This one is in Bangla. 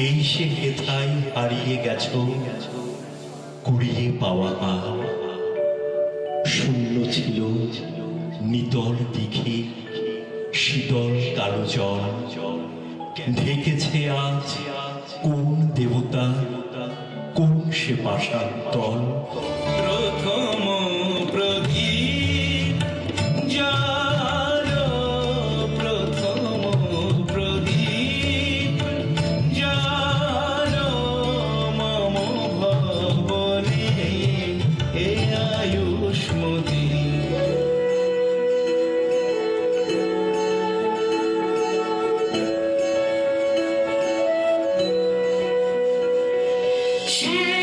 এই সে হেথায় হারিয়ে গেছ, কুড়িয়ে পাওয়া আর শূন্য ছিল নিতল দিঘি, শীতল কালো জল ঢেকেছে আজ কোন দেবতা, কোন সে পাষাণ তল। প্রথম প্রদীপ জালো, প্রথম প্রদীপ জালো মম ভবনে এ আয়ুষ্মতি। Share